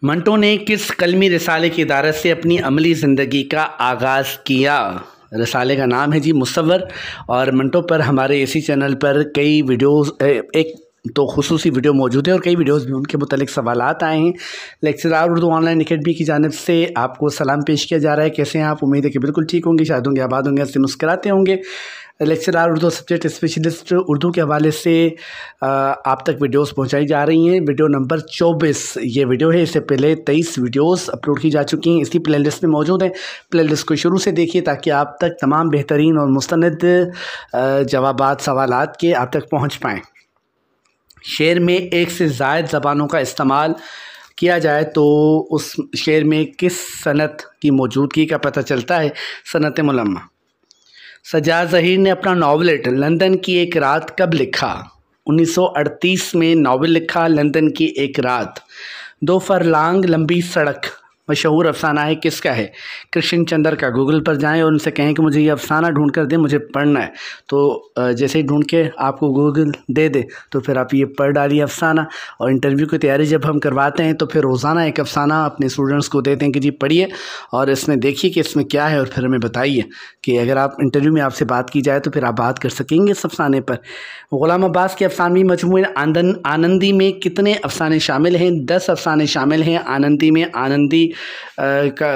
मंटो ने किस कलमी रिसाले की इदारत से अपनी अमली ज़िंदगी का आगाज़ किया? रिसाले का नाम है जी मुसव्वर। और मंटो पर हमारे इसी चैनल पर कई वीडियोस एक तो खुसूसी वीडियो मौजूद है और कई वीडियोस भी उनके मुतालिक सवालात आए हैं। लेक्चरार उर्दू ऑनलाइन अकेडमी की जानिब से आपको सलाम पेश किया जा रहा है। कैसे हैं आप? उम्मीद है कि बिल्कुल ठीक होंगे, शायद होंगे, आबाद होंगे, ऐसे मुस्कुराते होंगे। Lecturer Urdu subject specialist Urdu के हवाले से आप तक वीडियोस पहुंचाई जा रही हैं। वीडियो नंबर 24 ये वीडियो है। इससे पहले 23 वीडियोस अपलोड की जा चुकी हैं, इसी प्लेलिस्ट में मौजूद हैं। प्लेलिस्ट को शुरू से देखिए ताकि आप तक तमाम बेहतरीन और मुस्तनद जवाबात सवालात के आप तक पहुँच पाएँ। शेर में एक से ज़ायद ज़बानों का इस्तेमाल किया जाए तो उस शेर में किस सनत की मौजूदगी का पता चलता है? सनत मुलम्मा। सज्जाद ज़हीर ने अपना नॉवलेट लंदन की एक रात कब लिखा? 1938 में नावल लिखा लंदन की एक रात। 2 फरलांग लंबी सड़क मशहूर अफसाना है, किसका है? कृष्ण चंद्र का। गूगल पर जाएं और उनसे कहें कि मुझे ये अफसाना ढूंढ कर दें, मुझे पढ़ना है। तो जैसे ही ढूंढ के आपको गूगल दे दे तो फिर आप ये पढ़ डालिए अफसाना। और इंटरव्यू की तैयारी जब हम करवाते हैं तो फिर रोज़ाना एक अफसाना अपने स्टूडेंट्स को देते हैं कि जी पढ़िए और इसमें देखिए कि इसमें क्या है और फिर हमें बताइए कि अगर आप इंटरव्यू में आपसे बात की जाए तो फिर आप बात कर सकेंगे इस अफसाने पर। ग़ुलाम अब्बास के अफसानवी मजमूए आनंदी में कितने अफसाने शामिल हैं? 10 अफसाने शामिल हैं आनंदी में। आनंदी का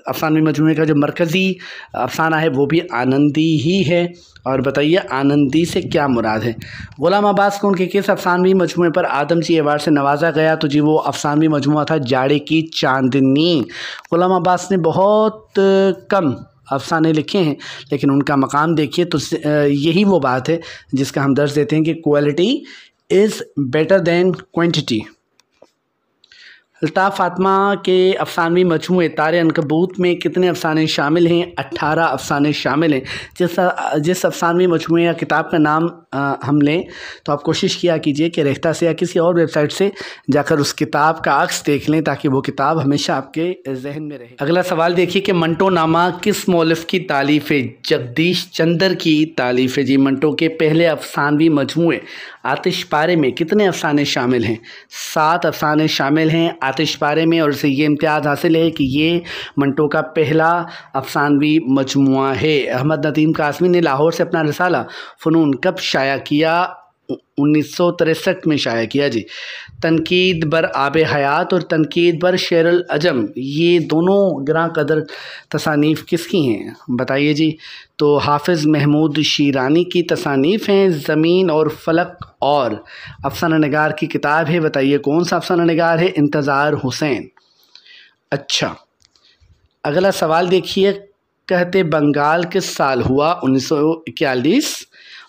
अफसानवी मजमूए का जो मरकज़ी अफसाना है वो भी आनंदी ही है। और बताइए आनंदी से क्या मुराद है? ग़ुलाम अब्बास को उनके किस अफसानवी मजमूए पर आदमची अवार्ड से नवाजा गया? तो जी वो अफसानवी मजमूआ था जाड़े की चांदनी। ग़ुलाम अब्बास ने बहुत कम अफसाने लिखे हैं लेकिन उनका मकाम देखिए तो यही वो बात है जिसका हम दर्ज देते हैं कि quality is better than quantity. Altaf Fatima के अफसानवी मजमूए तारे अनकबूत में कितने अफसाने शामिल हैं? 18 अफसाने शामिल हैं। जिस अफसानवी मजमूए या किताब का नाम हम लें तो आप कोशिश किया कीजिए कि रेख्ता से या किसी और वेबसाइट से जाकर उस किताब का अक्स देख लें ताकि वो किताब हमेशा आपके जहन में रहे। अगला सवाल देखिए कि मंटो नामा किस मौलिफ़ की तालीफ़ है? जगदीश चंद्र की तालीफ़ है जी। मंटो के पहले अफसानवी मजमूए आतिशपारे में कितने अफसाने शामिल हैं? 7 अफसाने शामिल हैं आतिशपारे में। और इसे ये इम्तियाज़ हासिल है कि ये मंटो का पहला अफसानवी मजमुआ है। अहमद नदीम कासमी ने लाहौर से अपना रिसाला फ़नून कब शाया किया? 1963 में शाया किया जी। तनकीद बर आब हयात और तनकीद बर शेर अल अजम ये दोनों गिरां कदर तसानीफ़ किसकी हैं? बताइए जी। तो हाफिज़ महमूद शीरानी की तसानीफ़ हैं। ज़मीन और फ़लक और अफसाना निगार की किताब है। बताइए कौन सा अफसाना निगार है? इंतज़ार हुसैन। अच्छा, अगला सवाल देखिए। कहते बंगाल किस साल हुआ? 1941।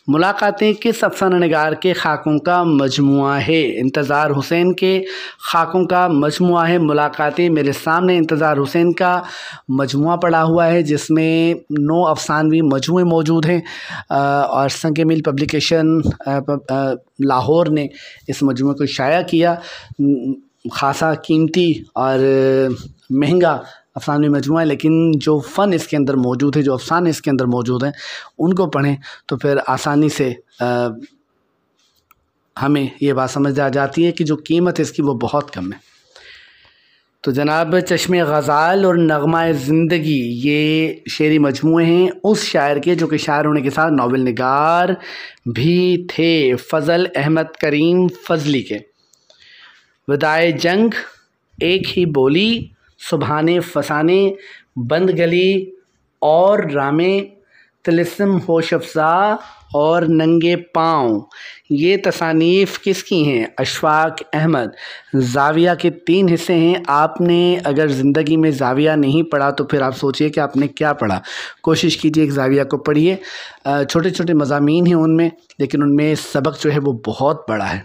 मुलाकातें किस अफसाना निगार के खाकों का मजमुआ है? इंतज़ार हुसैन के खाकों का मजमुआ है मुलाकातें। मेरे सामने इंतज़ार हुसैन का मजमुआ पड़ा हुआ है जिसमें 9 अफसानवी मजमुए मौजूद हैं। और संग मिल पब्लिकेशन लाहौर ने इस मजमुए को शाया किया। ख़ासा कीमती और महंगा अफसानवी मजमुआ है लेकिन जो फ़न इसके अंदर मौजूद है, जो अफसाने इसके अंदर मौजूद हैं उनको पढ़ें तो फिर आसानी से हमें ये बात समझ आ जाती है कि जो कीमत है इसकी वो बहुत कम है। तो जनाब चश्मे ग़ज़ाल और नग़मा ज़िंदगी ये शेरी मजमूए हैं उस शायर के जो कि शायर होने के साथ नावल निगार भी थे, फ़ज़ल अहमद करीम फ़ज़ली के। विदाए जंग, एक ही बोली, सुबहाने फसाने, बंद गली और रामे, तिलिस्म होश अफ़ज़ा और नंगे पाँव ये तसानीफ़ किसकी हैं? अशफाक अहमद। ज़ाविया के 3 हिस्से हैं। आपने अगर ज़िंदगी में ज़ाविया नहीं पढ़ा तो फिर आप सोचिए कि आपने क्या पढ़ा। कोशिश कीजिए कि ज़ाविया को पढ़िए। छोटे छोटे मज़ामीन हैं उनमें लेकिन उनमें सबक जो है वो बहुत बड़ा है।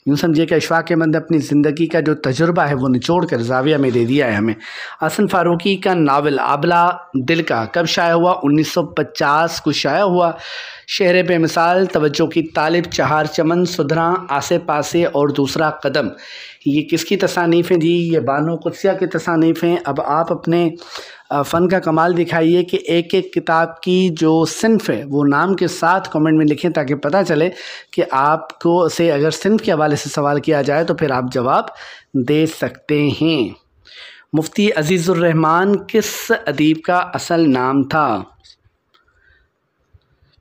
यूँ समझिए कि अशफाक अहमद ने अपनी ज़िंदगी का जो तजुर्बा है वो निचोड़ कर ज़ाविया में दे दिया है हमें। हसन फ़ारूकी का नावल आबला दिल का कब शाया हुआ? 1950 को शाया हुआ। शहर बेमिसाल, तवज्जो की तालिब, चहार चमन, सुधरा, आसे पासे और दूसरा कदम ये किसकी तसानीफ़ हैं जी? ये बानो कुदसिया की तसानीफ़ हैं। अब आप अपने फ़न का कमाल दिखाइए कि एक एक किताब की जो सिन्फ़ है वो नाम के साथ कमेंट में लिखें, ताकि पता चले कि आपको से अगर सिन्फ़ के हवाले से सवाल किया जाए तो फिर आप जवाब दे सकते हैं। मुफ्ती अजीज़ुर रहमान किस अदीब का असल नाम था?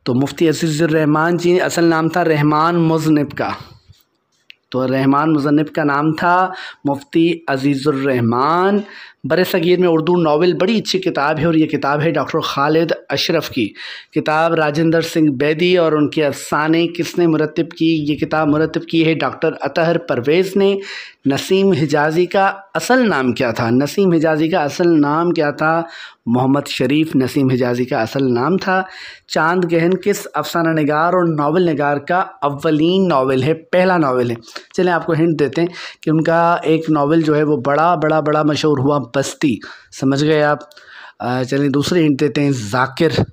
तो मुफ्ती अजीज़ुर रहमान जी असल नाम था रहमान मुज़न्निब का। तो रहमान मुज़न्निब का नाम था मुफ्ती अजीज़ुर रहमान। बरसगीर में उर्दू नावल बड़ी अच्छी किताब है, और ये किताब है डॉक्टर खालिद अशरफ की। किताब राजेंद्र सिंह बेदी और उनके अफसाने किसने मुरत्तिब की? ये किताब मुरत्तिब की है डॉक्टर अतहर परवेज़ ने। नसीम हिजाज़ी का असल नाम क्या था? नसीम हिजाज़ी का असल नाम क्या था? मोहम्मद शरीफ नसीम हिजाज़ी का असल नाम था। चांद गहन किस अफसाना निगार और नावल निगार का अव्वलीन नावल है, पहला नावल है? चलें आपको हिंट देते हैं कि उनका एक नावल जो है वो बड़ा मशहूर हुआ, बस्ती। समझ गए आप? चलिए दूसरी हिंट देते हैं, ज़ाकिर।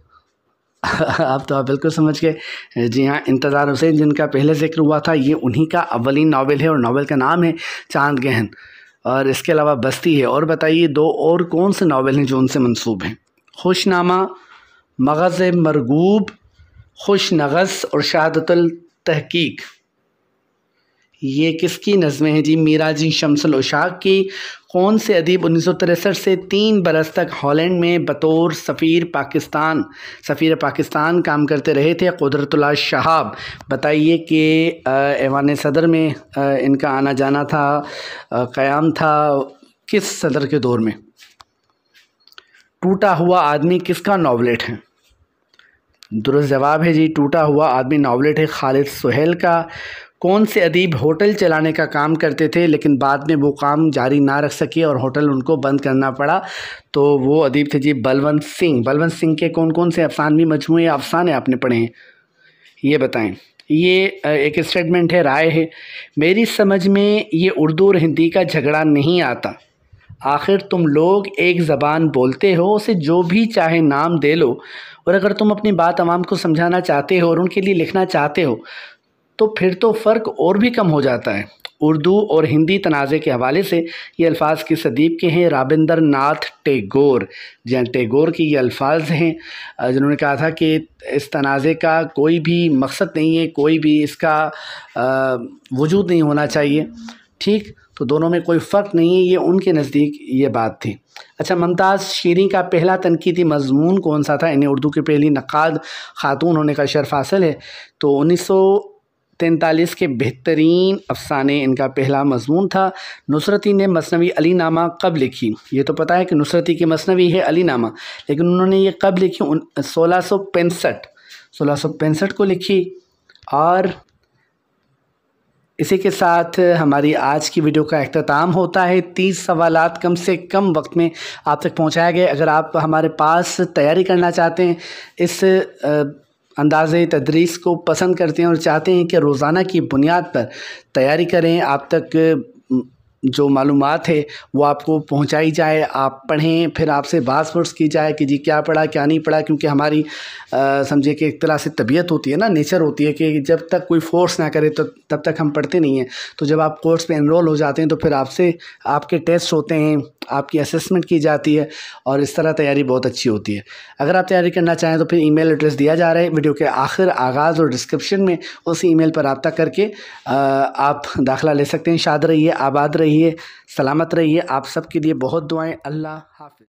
आप बिल्कुल समझ गए। जी हाँ, इंतज़ार हुसैन जिनका पहले ज़िक्र हुआ था, ये उन्हीं का अव्वलीन नावल है और नावल का नाम है चांद गहन, और इसके अलावा बस्ती है। और बताइए दो और कौन से नावल हैं जो उनसे मंसूब हैं? खुशनामा, मग़ज़ मरगूब, खुश नगस और शहादतुल तहकीक। ये किसकी नज़में हैं जी? मीरा जी शम्सुल उशाक की। कौन से अदीब 1963 से 3 बरस तक हॉलैंड में बतौर सफ़ीर पाकिस्तान काम करते रहे थे? कुदरतुल्लाह शहाब। बताइए कि ऐवान सदर में इनका आना जाना था, क़याम था किस सदर के दौर में? टूटा हुआ आदमी किसका नॉवलेट है? दुरुस्त जवाब है जी, टूटा हुआ आदमी नॉवलेट है खालिद सुहेल का। कौन से अदीब होटल चलाने का काम करते थे लेकिन बाद में वो काम जारी ना रख सके और होटल उनको बंद करना पड़ा? तो वो अदीब थे जी बलवंत सिंह। बलवंत सिंह के कौन कौन से अफसानवी मजमूए अफसाने आपने पढ़े हैं, ये बताएं। ये एक स्टेटमेंट है, राय है। मेरी समझ में ये उर्दू और हिंदी का झगड़ा नहीं आता। आखिर तुम लोग एक ज़बान बोलते हो, उसे जो भी चाहे नाम दे लो, और अगर तुम अपनी बात आवाम को समझाना चाहते हो और उनके लिए लिखना चाहते हो तो फिर तो फ़र्क और भी कम हो जाता है। उर्दू और हिंदी तनाज़े के हवाले से ये अल्फाज किस अदीब के हैं? राबिंदर नाथ टैगोर। जहाँ टैगोर के ये अल्फाज हैं जिन्होंने कहा था कि इस तनाज़े का कोई भी मकसद नहीं है, कोई भी इसका वजूद नहीं होना चाहिए। ठीक, तो दोनों में कोई फ़र्क नहीं है, ये उनके नज़दीक ये बात थी। अच्छा, मुमताज़ शीरी का पहला तनकीदी मज़मून कौन सा था? इन्हें उर्दू की पहली नक़ाद ख़ातून होने का शर्फ़ हासिल है। तो 1943 के बेहतरीन अफ़साने इनका पहला मज़मून था। नुसरती ने मसनवी अली नामा कब लिखी? ये तो पता है कि नुसरती की मसनवी है अली नामा, लेकिन उन्होंने ये कब लिखी? 1665 को लिखी। और इसी के साथ हमारी आज की वीडियो का इख्तिताम होता है। 30 सवालात कम से कम वक्त में आप तक पहुंचाए गए। अगर आप हमारे पास तैयारी करना चाहते हैं, इस अंदाज़े तदरीस को पसंद करते हैं और चाहते हैं कि रोज़ाना की बुनियाद पर तैयारी करें, आप तक जो मालूमात है वो आपको पहुंचाई जाए, आप पढ़ें, फिर आपसे बात पुर्स की जाए कि जी क्या पढ़ा क्या नहीं पढ़ा, क्योंकि हमारी समझिए कि एक तरह से तबीयत होती है ना, नेचर होती है कि जब तक कोई फोर्स ना करे तो तब तक हम पढ़ते नहीं हैं। तो जब आप कोर्स पे एनरोल हो जाते हैं तो फिर आपसे आपके टेस्ट होते हैं, आपकी असेसमेंट की जाती है, और इस तरह तैयारी बहुत अच्छी होती है। अगर आप तैयारी करना चाहें तो फिर ईमेल एड्रेस दिया जा रहा है वीडियो के आखिर, आगाज़ और डिस्क्रिप्शन में। उस ईमेल पर रब्ता करके आप दाखिला ले सकते हैं। शाद रहिए, आबाद रहिए, सलामत रहिए। आप सबके लिए बहुत दुआएं। अल्लाह हाफ़िज़।